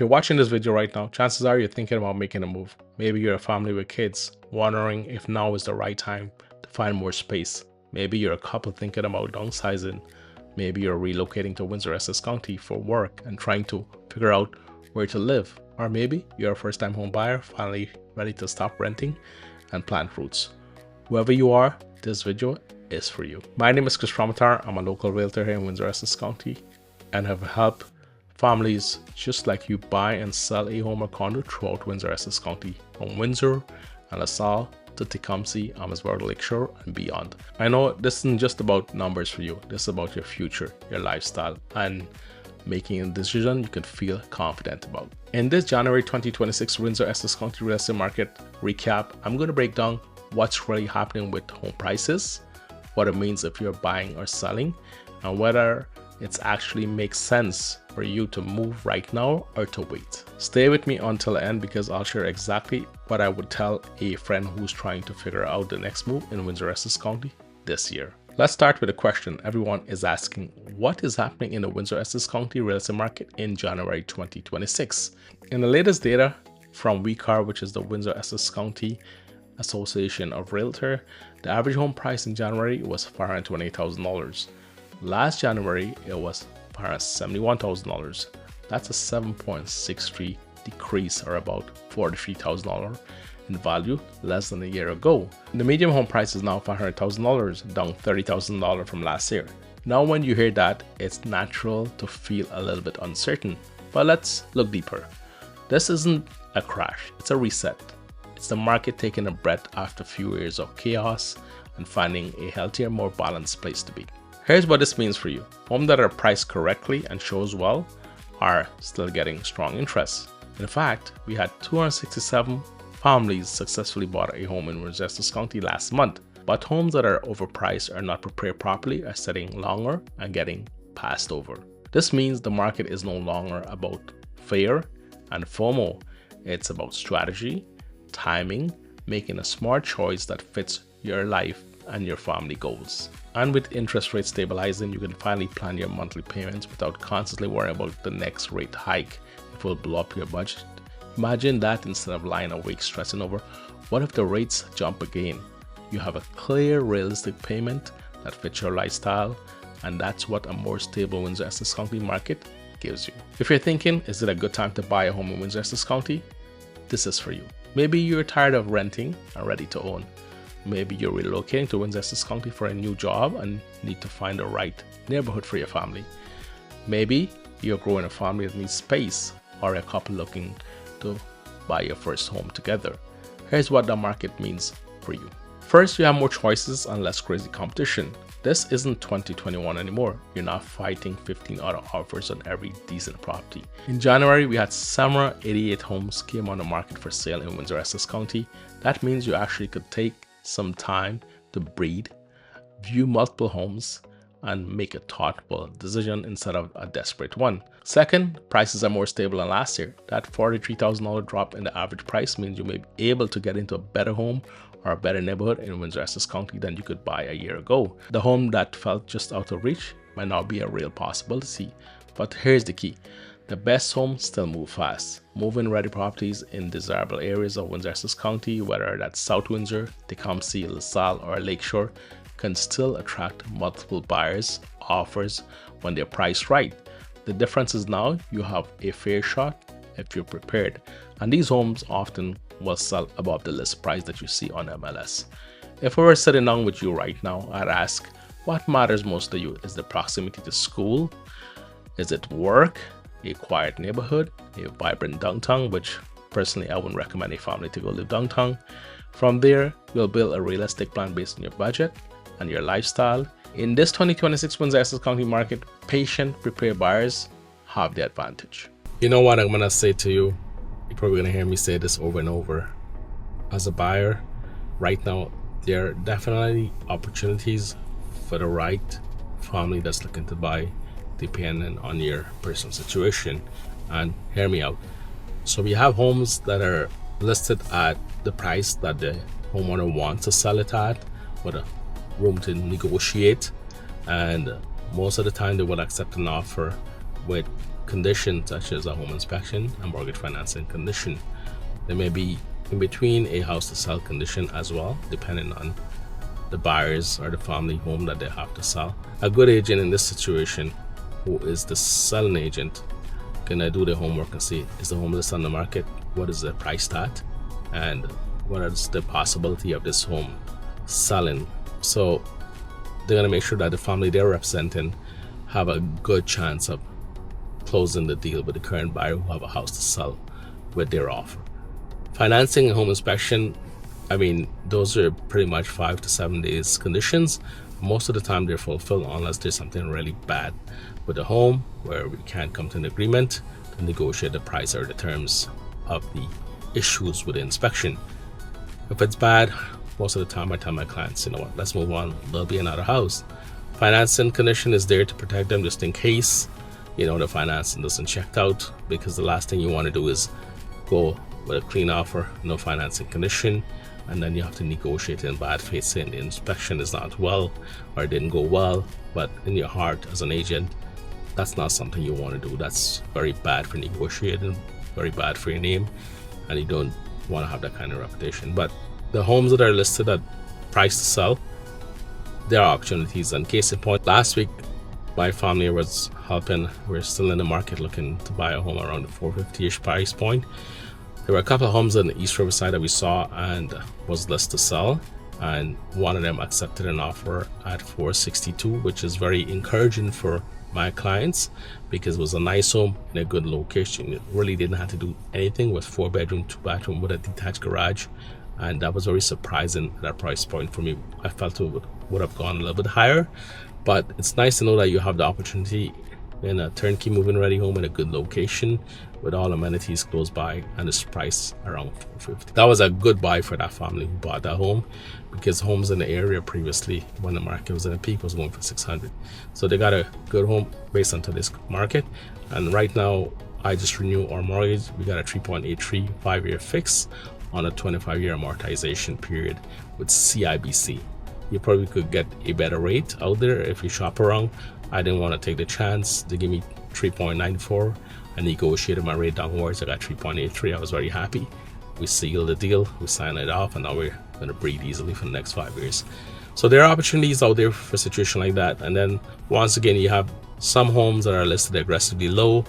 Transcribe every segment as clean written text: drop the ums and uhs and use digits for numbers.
you're watching this video right now, chances are you're thinking about making a move. Maybe you're a family with kids, wondering if now is the right time to find more space. Maybe you're a couple thinking about downsizing. Maybe you're relocating to Windsor Essex County for work and trying to figure out where to live. Or maybe you're a first-time home buyer finally ready to stop renting and plant roots. Whoever you are, this video is for you. My name is Kris Ramotar. I'm a local realtor here in Windsor Essex County and have helped families just like you buy and sell a home or condo throughout Windsor Essex County, from Windsor and LaSalle to Tecumseh, Amherstburg, Lakeshore, and beyond. I know this isn't just about numbers for you. This is about your future, your lifestyle, and making a decision you can feel confident about. In this January 2026 Windsor Essex County real estate market recap, I'm going to break down what's really happening with home prices, what it means if you're buying or selling, and whether it actually makes sense for you to move right now or to wait. Stay with me until the end because I'll share exactly what I would tell a friend who's trying to figure out the next move in Windsor Essex County this year. Let's start with a question everyone is asking. What is happening in the Windsor Essex County real estate market in January 2026? In the latest data from WeCar, which is the Windsor Essex County Association of Realtor, the average home price in January was $528,000. Last January, it was $571,000. That's a 7.63 decrease, or about $43,000 in value, less than a year ago. The median home price is now $500,000, down $30,000 from last year. Now when you hear that, it's natural to feel a little bit uncertain, but let's look deeper. This isn't a crash, it's a reset. It's the market taking a breath after a few years of chaos and finding a healthier, more balanced place to be. Here's what this means for you. Homes that are priced correctly and shows well are still getting strong interest. In fact, we had 267 families successfully bought a home in Windsor Essex County last month. But homes that are overpriced or not prepared properly are sitting longer and getting passed over. This means the market is no longer about fear and FOMO. It's about strategy, timing, making a smart choice that fits your life and your family goals. And with interest rates stabilizing, you can finally plan your monthly payments without constantly worrying about the next rate hike. It will blow up your budget. Imagine that instead of lying awake stressing over, what if the rates jump again? You have a clear, realistic payment that fits your lifestyle, and that's what a more stable Windsor Essex County market gives you. If you're thinking, is it a good time to buy a home in Windsor Essex County? This is for you. Maybe you're tired of renting and ready to own. Maybe you're relocating to Windsor Essex County for a new job and need to find the right neighborhood for your family. Maybe you're growing a family that needs space, or a couple looking to buy your first home together. Here's what the market means for you. First, you have more choices and less crazy competition. This isn't 2021 anymore. You're not fighting 15 other offers on every decent property. In January, we had 788 homes came on the market for sale in Windsor Essex County. That means you actually could take some time to breathe, view multiple homes, and make a thoughtful decision instead of a desperate one. Second, prices are more stable than last year. That $43,000 drop in the average price means you may be able to get into a better home or a better neighborhood in Windsor Essex County than you could buy a year ago. The home that felt just out of reach might not be a real possibility. But here's the key. The best homes still move fast. Move-in ready properties in desirable areas of Windsor Essex County, whether that's South Windsor, Tecumseh, LaSalle, or Lakeshore, can still attract multiple buyers, offers when they're priced right. The difference is now you have a fair shot if you're prepared, and these homes often will sell above the list price that you see on MLS. If we were sitting down with you right now, I'd ask, what matters most to you? Is the proximity to school? Is it work? A quiet neighborhood? A vibrant downtown, which personally I wouldn't recommend a family to go live downtown. From there, we'll build a realistic plan based on your budget and your lifestyle. In this 2026 Windsor Essex County market, patient, prepared buyers have the advantage. You know what I'm going to say to you? You're probably going to hear me say this over and over. As a buyer, right now, there are definitely opportunities for the right family that's looking to buy, depending on your personal situation. And hear me out. So we have homes that are listed at the price that the homeowner wants to sell it at, with a room to negotiate, and most of the time they will accept an offer with condition, such as a home inspection and mortgage financing condition. There may be in between a house to sell condition as well, depending on the buyers or the family home that they have to sell. A good agent in this situation, who is the selling agent, gonna do their homework and see, is the home listed on the market? What is the price at? And what is the possibility of this home selling? So they're gonna make sure that the family they're representing have a good chance of closing the deal with the current buyer who have a house to sell with their offer. Financing and home inspection, I mean, those are pretty much 5 to 7 days conditions. Most of the time they're fulfilled unless there's something really bad with the home where we can't come to an agreement to negotiate the price or the terms of the issues with the inspection. If it's bad, most of the time I tell my clients, you know what, let's move on, there'll be another house. Financing condition is there to protect them just in case, you know, the financing doesn't check out, because the last thing you want to do is go with a clean offer, no financing condition, and then you have to negotiate in bad faith saying the inspection is not well or it didn't go well, but in your heart as an agent, that's not something you want to do. That's very bad for negotiating, very bad for your name, and you don't want to have that kind of reputation. But the homes that are listed at price to sell, there are opportunities. And case in point, last week my family was helping, we're still in the market looking to buy a home around the 450-ish price point. There were a couple of homes on the East Riverside that we saw and was listed to sell, and one of them accepted an offer at 462, which is very encouraging for my clients because it was a nice home in a good location. It really didn't have to do anything, with 4-bedroom, 2-bathroom with a detached garage, and that was very surprising at that price point for me. I felt it would have gone a little bit higher, but it's nice to know that you have the opportunity in a turnkey move-in ready home in a good location with all amenities close by, and it's priced around $450. That was a good buy for that family who bought that home, because homes in the area previously, when the market was in a peak, was going for $600. So they got a good home based on today's market. And right now, I just renewed our mortgage. We got a 3.83 5-year fix on a 25-year amortization period with CIBC. You probably could get a better rate out there if you shop around. I didn't want to take the chance. They give me 3.94. I negotiated my rate downwards. I got 3.83. I was very happy. We sealed the deal, we signed it off, and now we're going to breathe easily for the next 5 years. So there are opportunities out there for a situation like that. And then once again, you have some homes that are listed aggressively low,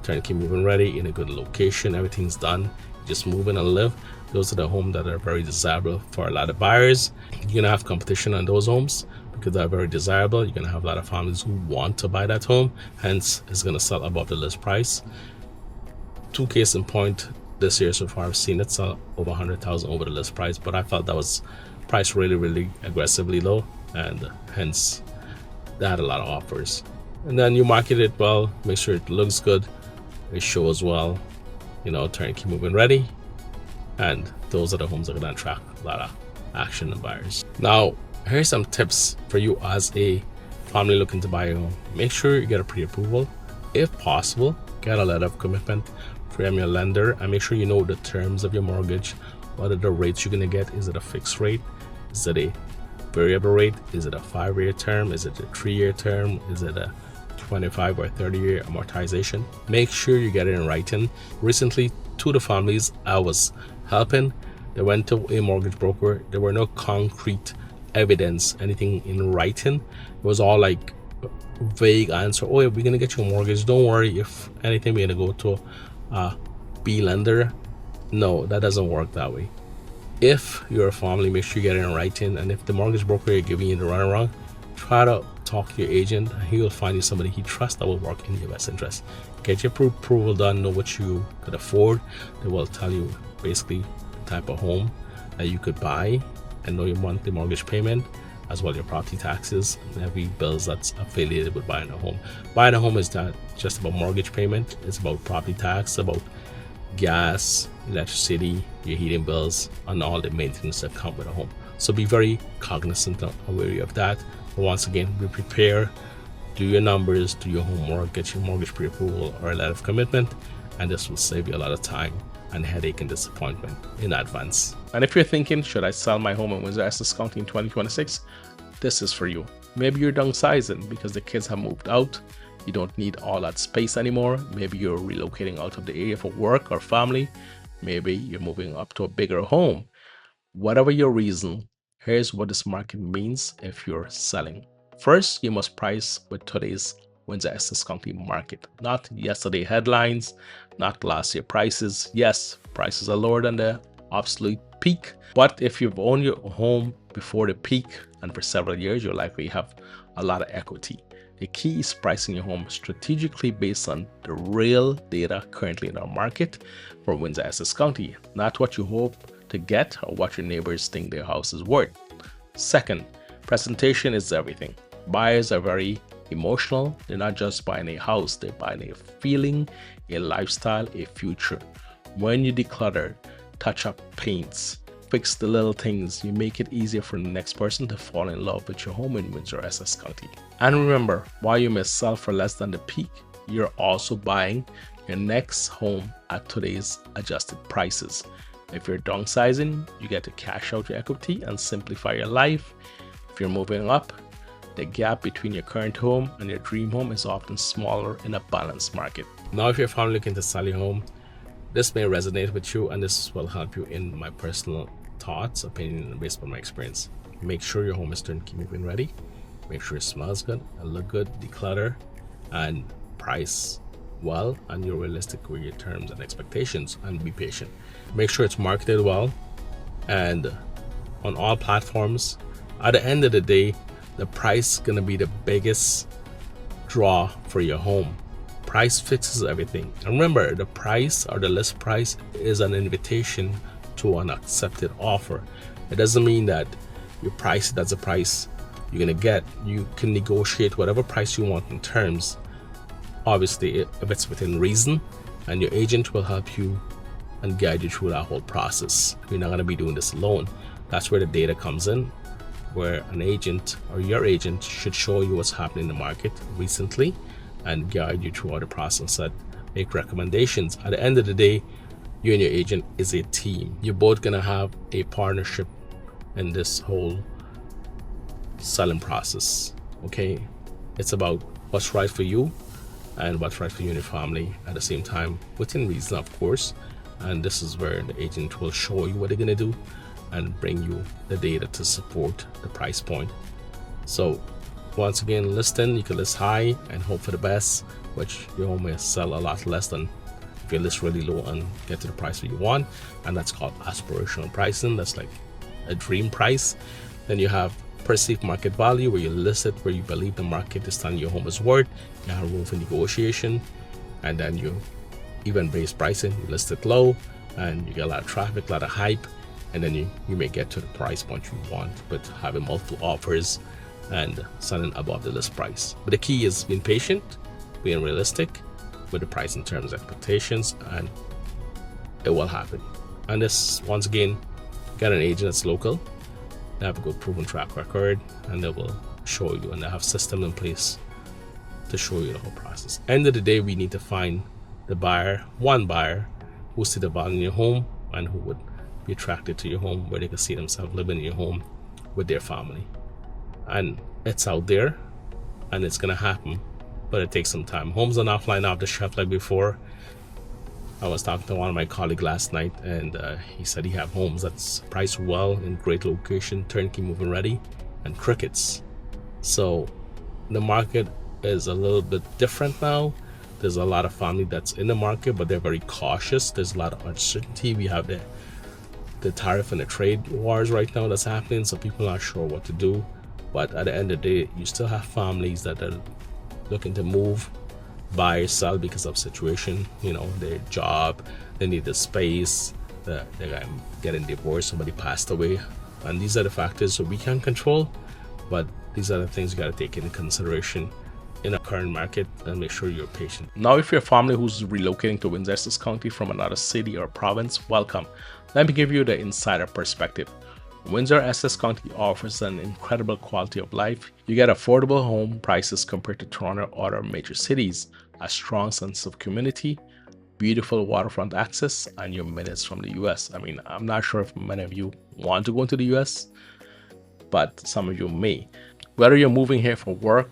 turnkey move-in ready in a good location, everything's done, just move in and live. Those are the homes that are very desirable for a lot of buyers. You're going to have competition on those homes because they're very desirable. You're going to have a lot of families who want to buy that home, hence it's going to sell above the list price. 2 case in point this year so far, I've seen it sell over 100,000 over the list price, but I felt that was priced really aggressively low, and hence they had a lot of offers. And then you market it well, make sure it looks good, it shows well, you know, turnkey move-in ready, and those are the homes that are going to attract a lot of action and buyers. Now, here's some tips for you as a family looking to buy a home. Make sure you get a pre-approval. If possible, get a letter of commitment from your lender, and make sure you know the terms of your mortgage. What are the rates you're going to get? Is it a fixed rate? Is it a variable rate? Is it a 5-year term? Is it a 3-year term? Is it a 25 or 30-year amortization? Make sure you get it in writing. Recently, 2 of the families I was helping, they went to a mortgage broker. There were no concrete evidence, anything in writing. It was all like vague answer. Oh, yeah, we're gonna get you a mortgage, don't worry, if anything we're gonna go to a B lender. No, that doesn't work that way. If you're a family, make sure you get it in writing, and if the mortgage broker is giving you the runaround, try to talk to your agent, and he will find you somebody he trusts that will work in your best interest. Get your approval done, know what you could afford. They will tell you basically the type of home that you could buy, and know your monthly mortgage payment, as well your property taxes and every bills that's affiliated with buying a home. Buying a home is not just about mortgage payment, it's about property tax, about gas, electricity, your heating bills, and all the maintenance that come with a home. So be very cognizant and aware of that. But once again, be prepared, do your numbers, do your homework, get your mortgage pre-approval or a letter of commitment, and this will save you a lot of time and headache and disappointment in advance. And if you're thinking, should I sell my home in Windsor Essex County in 2026? This is for you. Maybe you're downsizing because the kids have moved out, You don't need all that space anymore. Maybe you're relocating out of the area for work or family. Maybe you're moving up to a bigger home. Whatever your reason, here's what this market means if you're selling. First, you must price with today's Windsor Essex County market, not yesterday headlines, not last year prices. Yes, prices are lower than the absolute peak, but if you've owned your home before the peak and for several years, you'll likely have a lot of equity. The key is pricing your home strategically based on the real data currently in our market for Windsor Essex County, not what you hope to get or what your neighbors think their house is worth. Second, presentation is everything. Buyers are very emotional. They're not just buying a house, they're buying a feeling, a lifestyle, a future. When you declutter, touch up paints, fix the little things, you make it easier for the next person to fall in love with your home in Windsor Essex County. And remember, while you may sell for less than the peak, you're also buying your next home at today's adjusted prices. If you're downsizing, you get to cash out your equity and simplify your life. If you're moving up, the gap between your current home and your dream home is often smaller in a balanced market. Now, if you're finally looking to sell your home, this may resonate with you, and this will help you in my personal thoughts, opinion, based on my experience. Make sure your home is turnkey move-in ready. Make sure it smells good and look good, declutter, and price well, and you're realistic with your terms and expectations, and be patient. Make sure it's marketed well and on all platforms. At the end of the day, the price is going to be the biggest draw for your home. Price fixes everything. And remember, the price or the list price is an invitation to an accepted offer. It doesn't mean that your price, that's the price you're going to get. You can negotiate whatever price you want in terms. Obviously, if it's within reason, and your agent will help you and guide you through that whole process. You're not going to be doing this alone. That's where the data comes in, where an agent or your agent should show you what's happening in the market recently and guide you throughout the process and make recommendations. At the end of the day, you and your agent is a team. You're both going to have a partnership in this whole selling process. Okay, it's about what's right for you and what's right for you and your family at the same time, within reason, of course. And this is where the agent will show you what they're going to do and bring you the data to support the price point. So once again, listing, you can list high and hope for the best, which your home may sell a lot less than if you list really low and get to the price that you want. And that's called aspirational pricing. That's like a dream price. Then you have perceived market value, where you list it where you believe the market is telling your home is worth. You have room for negotiation, and then you even base pricing, you list it low and you get a lot of traffic, a lot of hype, and then you may get to the price point you want, but having multiple offers and selling above the list price. But the key is being patient, being realistic with the price in terms of expectations, and it will happen. And this, once again, get an agent that's local. They have a good proven track record, and they will show you, and they have systems in place to show you the whole process. End of the day, we need to find the buyer, one buyer who see the value in your home and who would be attracted to your home, where they can see themselves living in your home with their family. And it's out there and it's gonna happen, but it takes some time. Homes are not flying off the shelf like before. I was talking to one of my colleagues last night, and he said he have homes that's priced well in great location, turnkey move-in ready, and crickets. So the market is a little bit different now. There's a lot of family that's in the market, but they're very cautious. There's a lot of uncertainty. We have the tariff and the trade wars right now that's happening, so people are not sure what to do. But at the end of the day, you still have families that are looking to move, buy, sell because of situation, their job, they need the space, they're getting divorced, somebody passed away. And these are the factors that we can't control, but these are the things you got to take into consideration in a current market, and make sure you're patient. Now, if you're a family who's relocating to Windsor Essex County from another city or province, welcome. Let me give you the insider perspective. Windsor Essex County offers an incredible quality of life. You get affordable home prices compared to Toronto or other major cities, a strong sense of community, beautiful waterfront access, and you're minutes from the US. I mean, I'm not sure if many of you want to go into the US, but some of you may. Whether you're moving here for work,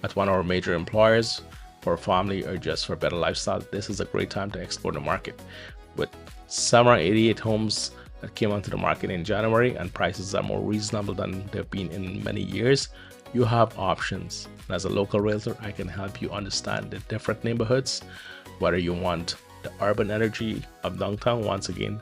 at one of our major employers, for a family, or just for a better lifestyle, this is a great time to explore the market. With 788 homes that came onto the market in January and prices are more reasonable than they've been in many years, you have options. And as a local realtor, I can help you understand the different neighborhoods, whether you want the urban energy of downtown. Once again,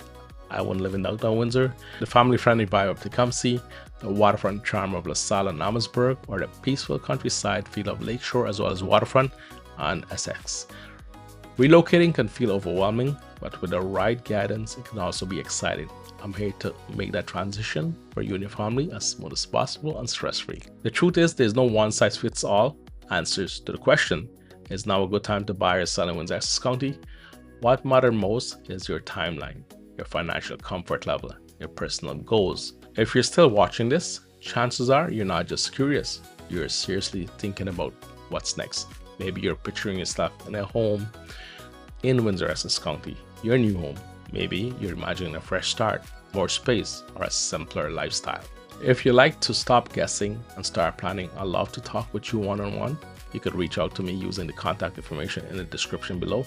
I won't live in downtown Windsor, the family-friendly vibe of Tecumseh, the waterfront charm of LaSalle and Amherstburg, or the peaceful countryside feel of Lakeshore as well as waterfront and Essex. Relocating can feel overwhelming, but with the right guidance, it can also be exciting. I'm here to make that transition for you and your family as smooth as possible and stress-free. The truth is, there's no one-size-fits-all answers to the question, is now a good time to buy or sell in Windsor Essex County? What matters most is your timeline, your financial comfort level, your personal goals. If you're still watching this, chances are you're not just curious, you're seriously thinking about what's next. Maybe you're picturing yourself in a home in Windsor Essex County, your new home. Maybe you're imagining a fresh start, more space, or a simpler lifestyle. If you like to stop guessing and start planning, I'd love to talk with you one-on-one. You could reach out to me using the contact information in the description below.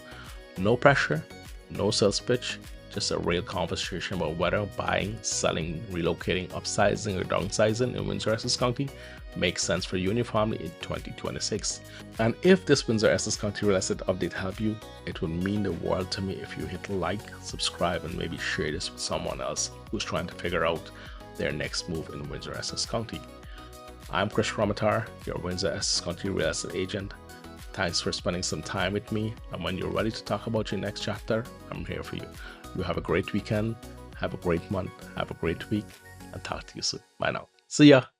No pressure, no sales pitch, just a real conversation about whether buying, selling, relocating, upsizing, or downsizing in Windsor Essex County makes sense for you and your family in 2026. And if this Windsor Essex County real estate update helped you, it would mean the world to me if you hit like, subscribe, and maybe share this with someone else who's trying to figure out their next move in Windsor Essex County. I'm Kris Ramotar, your Windsor Essex County real estate agent. Thanks for spending some time with me, and when you're ready to talk about your next chapter, I'm here for you. You have a great weekend, have a great month, have a great week, and talk to you soon. Bye now. See ya.